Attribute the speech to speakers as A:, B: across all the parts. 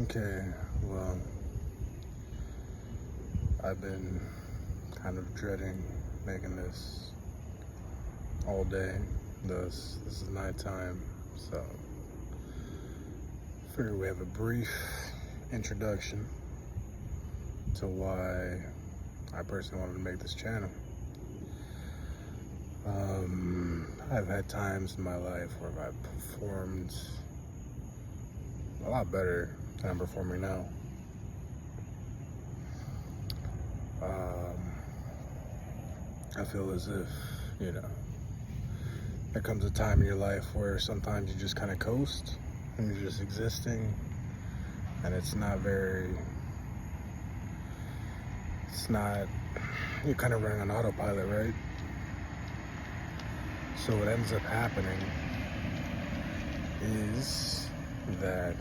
A: Okay, well, I've been kind of dreading making this all day. This is nighttime, so figure we have a brief introduction to why I personally wanted to make this channel. I've had times in my life where I've performed a lot better than I'm performing now. I feel as if, there comes a time in your life where sometimes you just kind of coast and you're just existing, and you're kind of running on autopilot, right? So what ends up happening is that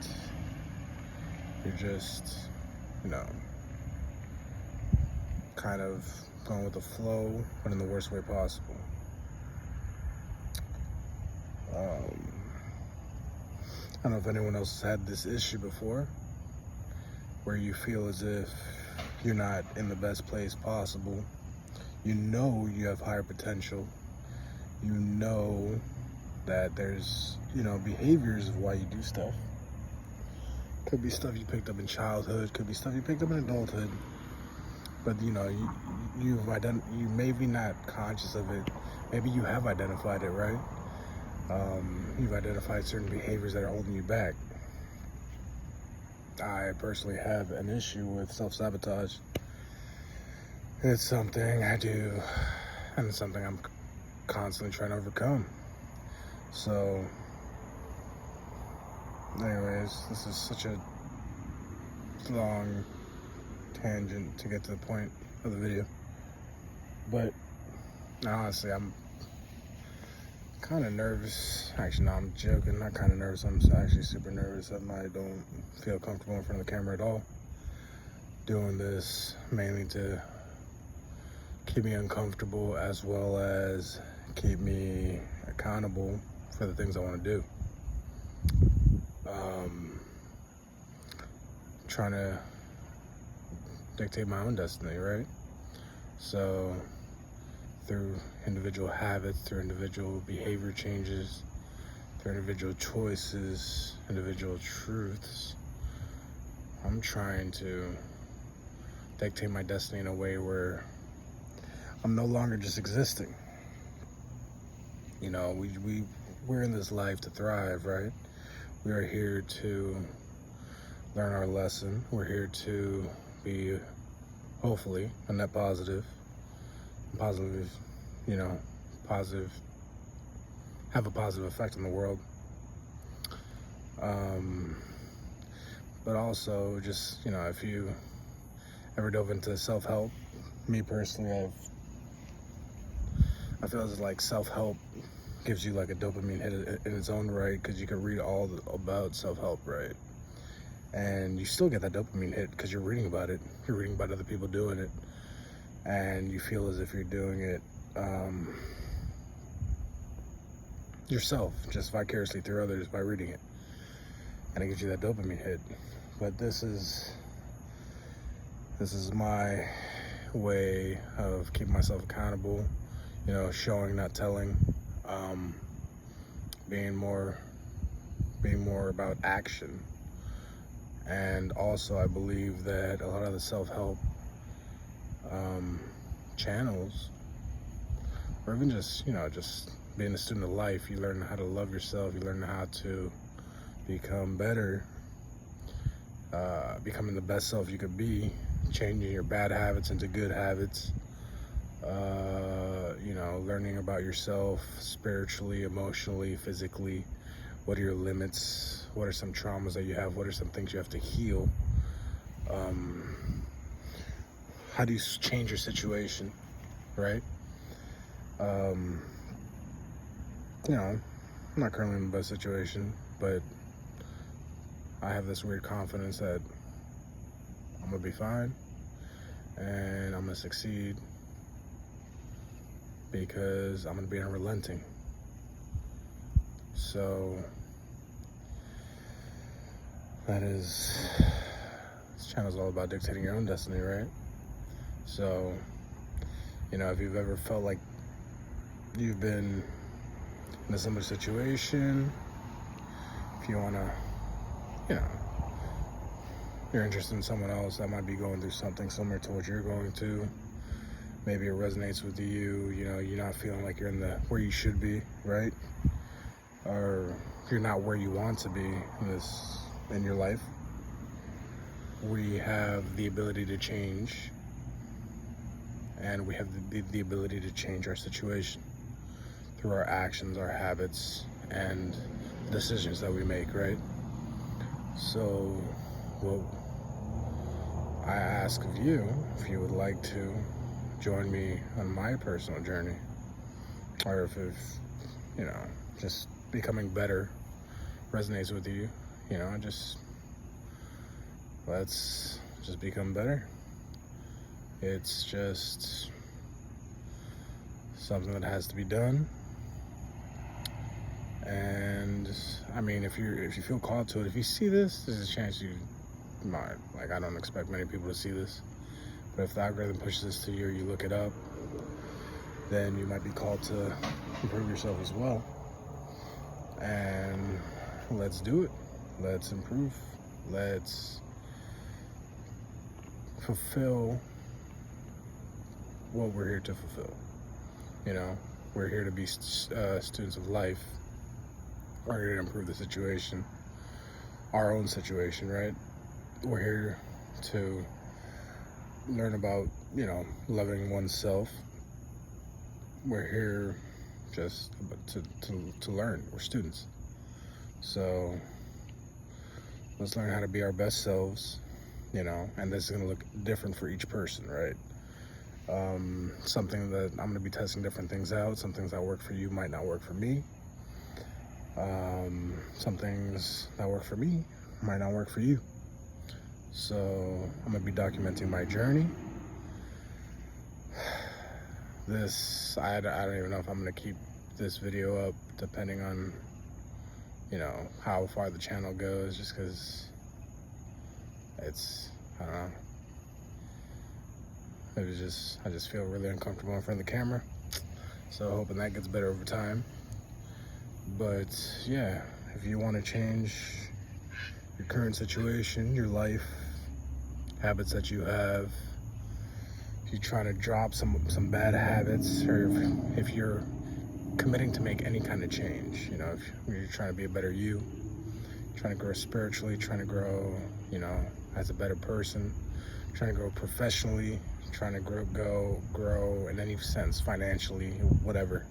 A: you're just, kind of going with the flow, but in the worst way possible. I don't know if anyone else has had this issue before, where you feel as if you're not in the best place possible. You know you have higher potential. You know that there's, behaviors of why you do stuff. Could be stuff you picked up in childhood, could be stuff you picked up in adulthood. But you may be not conscious of it. Maybe you have identified it, right? You've identified certain behaviors that are holding you back. I personally have an issue with self-sabotage. It's something I do, and it's something I'm constantly trying to overcome. So, anyways, this is such a long tangent to get to the point of the video. But honestly, I'm kind of nervous. Actually, no, I'm joking. Not kind of nervous. I'm actually super nervous. I don't feel comfortable in front of the camera at all. Doing this mainly to keep me uncomfortable, as well as keep me accountable for the things I want to do. Trying to dictate my own destiny, right? So through individual habits, through individual behavior changes, through individual choices, individual truths, I'm trying to dictate my destiny in a way where I'm no longer just existing. We're in this life to thrive, right? We are here to learn our lesson. We're here to be, hopefully, a net positive, have a positive effect on the world. But also, just, if you ever dove into self-help, me personally, I feel it's like self-help gives you like a dopamine hit in its own right, because you can read all about self-help, right? And you still get that dopamine hit because you're reading about it. You're reading about other people doing it, and you feel as if you're doing it yourself, just vicariously through others by reading it, and it gives you that dopamine hit. But this is my way of keeping myself accountable, showing, not telling, being more about action. And also, I believe that a lot of the self-help channels, or even just being a student of life, you learn how to love yourself, you learn how to become better, becoming the best self you could be, changing your bad habits into good habits, learning about yourself spiritually, emotionally, physically. What are your limits? What are some traumas that you have? What are some things you have to heal? How do you change your situation, right? I'm not currently in the best situation, but I have this weird confidence that I'm gonna be fine and I'm gonna succeed, because I'm gonna be unrelenting. So that is, this channel is all about dictating your own destiny, right? So, if you've ever felt like you've been in a similar situation, if you want to, you're interested in someone else that might be going through something similar to what you're going to, maybe it resonates with you, you're not feeling like you're where you should be, right? Or you're not where you want to be in your life. We have the ability to change, and we have the ability to change our situation through our actions, our habits, and the decisions that we make, right? So, what I ask of you, if you would like to join me on my personal journey, or if just becoming better resonates with you, let's just become better. It's just something that has to be done. And if you feel called to it, if you see this is a chance you might, I don't expect many people to see this, but if the algorithm pushes this to you or you look it up, then you might be called to improve yourself as well. And let's do it. Let's improve. Let's fulfill what we're here to fulfill. We're here to be students of life. We're here to improve the situation, our own situation, right? We're here to learn about, loving oneself. We're here just to learn. We're students. So let's learn how to be our best selves, and this is going to look different for each person, right? Something that I'm going to be testing different things out. Some things that work for you might not work for me. Some things that work for me might not work for you. So I'm going to be documenting my journey. I don't even know if I'm going to keep this video up, depending on, how far the channel goes, just because I don't know. I just feel really uncomfortable in front of the camera. So hoping that gets better over time. But yeah, if you want to change your current situation, your life, habits that you have, if you're trying to drop some bad habits, or if you're committing to make any kind of change, if you're trying to be a better you, trying to grow spiritually, trying to grow, as a better person, trying to grow professionally, trying to grow in any sense, financially, whatever.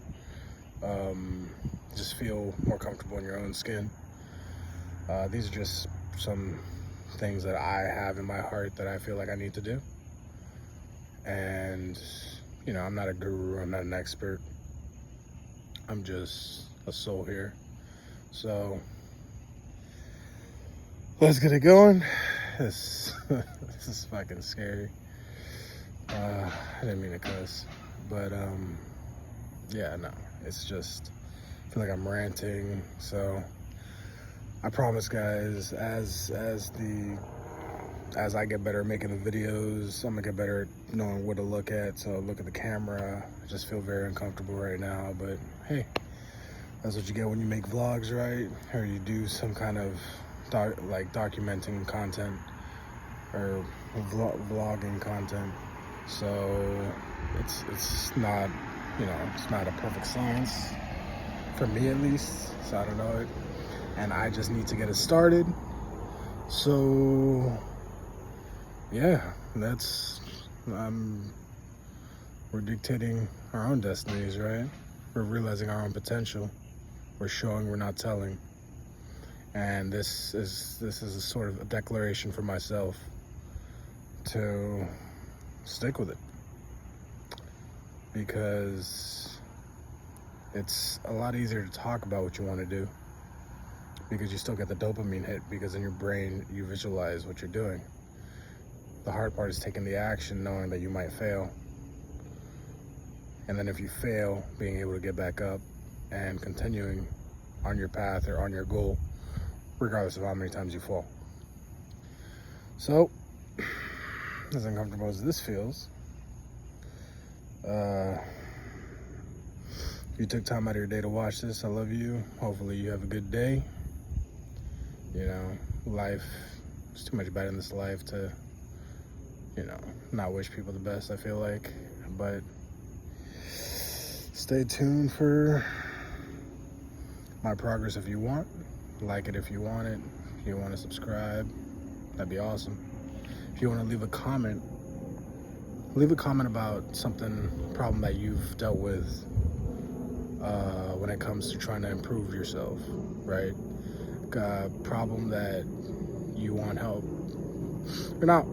A: Just feel more comfortable in your own skin. These are just some things that I have in my heart that I feel like I need to do. And, I'm not a guru, I'm not an expert. I'm just a soul here. So let's get it going. This is fucking scary. I didn't mean to cuss, but yeah, no, it's just, I feel like I'm ranting. So I promise, guys, as I get better at making the videos, I'm gonna get better at knowing what to look at. So look at the camera. I just feel very uncomfortable right now, but hey, that's what you get when you make vlogs, right? Or you do some kind of documenting content or vlogging content. So it's not, it's not a perfect science for me, at least. So I don't know it, and I just need to get it started. So yeah, we're dictating our own destinies, right? We're realizing our own potential. We're showing, we're not telling. And this is a sort of a declaration for myself to stick with it, because it's a lot easier to talk about what you want to do, because you still get the dopamine hit, because in your brain you visualize what you're doing. The hard part is taking the action, knowing that you might fail, and then if you fail, being able to get back up and continuing on your path or on your goal, regardless of how many times you fall. So, as uncomfortable as this feels, if you took time out of your day to watch this, I love you. Hopefully you have a good day. You know, life, it's too much bad in this life to, you know, not wish people the best, I feel like. But stay tuned for my progress if you want. Like it if you want it. If you want to subscribe, that'd be awesome. If you want to leave a comment about problem that you've dealt with when it comes to trying to improve yourself, right? Problem that you want help, or not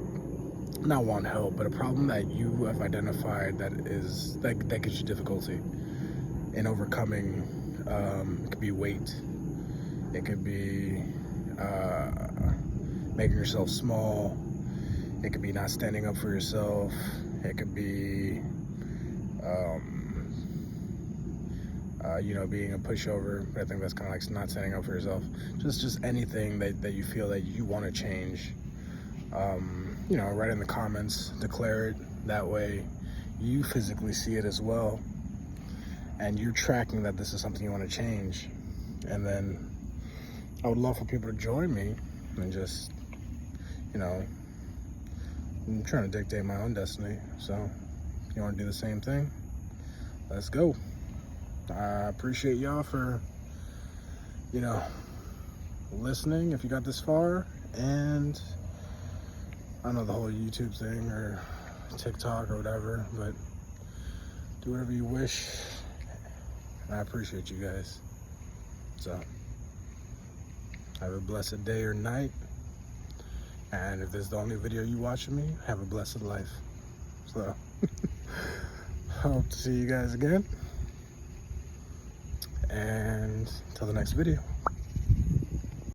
A: want help, but a problem that you have identified that gives you difficulty in overcoming. It could be weight. It could be making yourself small. It could be not standing up for yourself. It could be, being a pushover. I think that's kind of like not standing up for yourself. Just anything that you feel that you want to change. Write in the comments, declare it. That way you physically see it as well. And you're tracking that this is something you want to change. And then I would love for people to join me and just, I'm trying to dictate my own destiny. So if you want to do the same thing, let's go. I appreciate y'all for, listening if you got this far. And I know the whole YouTube thing or TikTok or whatever, but do whatever you wish. And I appreciate you guys. So have a blessed day or night. And if this is the only video you watch of me, have a blessed life. So hope to see you guys again. And till the next video.